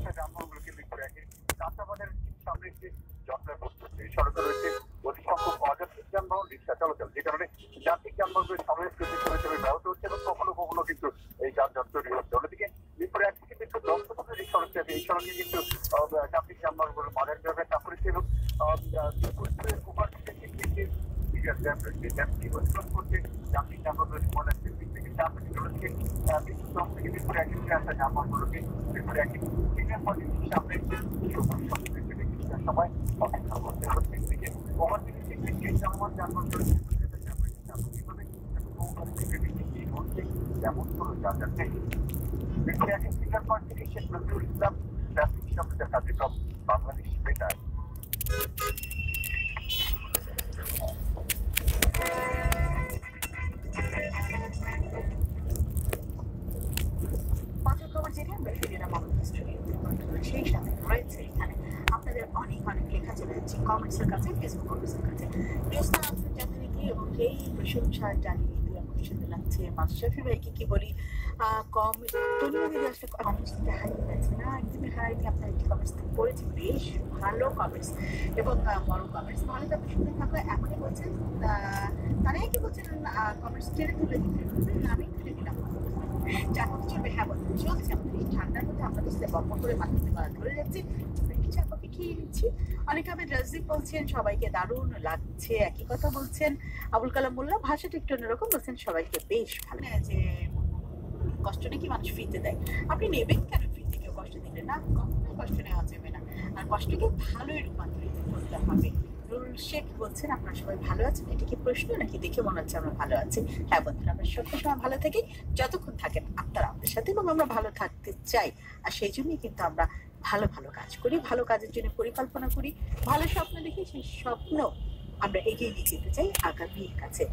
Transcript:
আসা যানবাহনগুলোকে মিরপুরে একে চাষাবাদের সামনে একটি জটলায় পড়তেছে। এই সড়কে রয়েছে অতি সংখ্যক অযাত্রিক যানবাহন, রিক্সা চলাচল, যে কারণে যান্ত্রিক যানবাহনগুলো সাময়িক প্রতিষ্ঠান হিসেবে ব্যবহৃত হচ্ছে এবং কখনো কখনো কিন্তু এই যানজট তৈরি হচ্ছে। অন্যদিকে মিরপুরে এক থেকে মিরপুর ১০ পর্যন্ত যে সড়কটি আছে এই সড়কে কিন্তু যান্ত্রিক যানবাহনগুলো মডার্ন ভাবে চাপ করেছে এবং মিরপুরের ওভার যান্ত্রিক যানবাহনগুলো মডার্ন থেকে চাপ থেকে মিরপুরে এক থেকে আসা যানবাহনগুলোকে মিরপুরে এক সামনে সময় অপেক্ষা করতে হচ্ছে। এদিকে ওভার থেকে চলমান যানবাহনগুলো যেমন কোনো যানজট নেই। মিরপুরে এক সিঙ্গার পয়েন্ট থেকে শেখ নজরুল ইসলাম ট্রাফিক নিরাপত্তা কার্যক্রম, বাংলাদেশ বেতার। সেই সাথে রয়েছে এখানে আপনাদের অনেক অনেক লেখা চলে যাচ্ছে কমেন্টসের কাছে, ফেসবুক কমেন্টসের কাছে। প্রিয়স্তা আপনার যথারীতি এবং এই প্রশংসা জানিয়ে দিয়ে আপনার সাথে লাগছে মাশরাফি ভাইকে কি বলি কম তনুয়া দিদি আসলে কমেন্টস হারিয়ে গেছে না, একদমই হারাইনি। আপনার একটি কমেন্টস পড়েছি, বেশ ভালো কমেন্টস এবং বড় কমেন্টস। ভালো তো আপনি শুনে থাকলে এখনই বলছেন, তারাই কি বলছেন কমেন্টস টেনে তুলে দিতে, আমি তুলে দিলাম যার মধ্যে চলবে। হ্যাঁ বলতে চলছে আমাদের এই ঠান্ডার মধ্যে আপনাদের সাথে গল্প করে মাটিতে ধরে যাচ্ছি, চা কফি খেয়ে নিচ্ছি। অনেকে আমি রাজদীপ বলছেন সবাইকে দারুণ লাগছে, একই কথা বলছেন। আবুল কালাম মোল্লা ভাষাটা একটু অন্যরকম বলছেন, সবাইকে বেশ ভালো। যে কষ্ট নাকি মানুষ ফ্রিতে দেয়, আপনি নেবেন কেন ফ্রিতে? কেউ কষ্ট দিলে না, কখনোই কষ্ট নেওয়া যাবে না, আর কষ্টকে ভালোই রূপান্তরিত করতে হবে। শেখ বলছেন আপনারা সবাই ভালো আছেন, এটা কি প্রশ্ন নাকি? দেখে মনে হচ্ছে আমরা ভালো আছি। হ্যাঁ বন্ধুরা, আমরা সত্যি সময় ভালো থাকি, যতক্ষণ থাকেন আপনারা আমাদের সাথে, এবং আমরা ভালো থাকতে চাই। আর সেই জন্যই কিন্তু আমরা ভালো ভালো কাজ করি, ভালো কাজের জন্য পরিকল্পনা করি, ভালো স্বপ্ন দেখি, সেই স্বপ্ন আমরা এগিয়ে নিয়ে যেতে চাই আগামীর কাছে।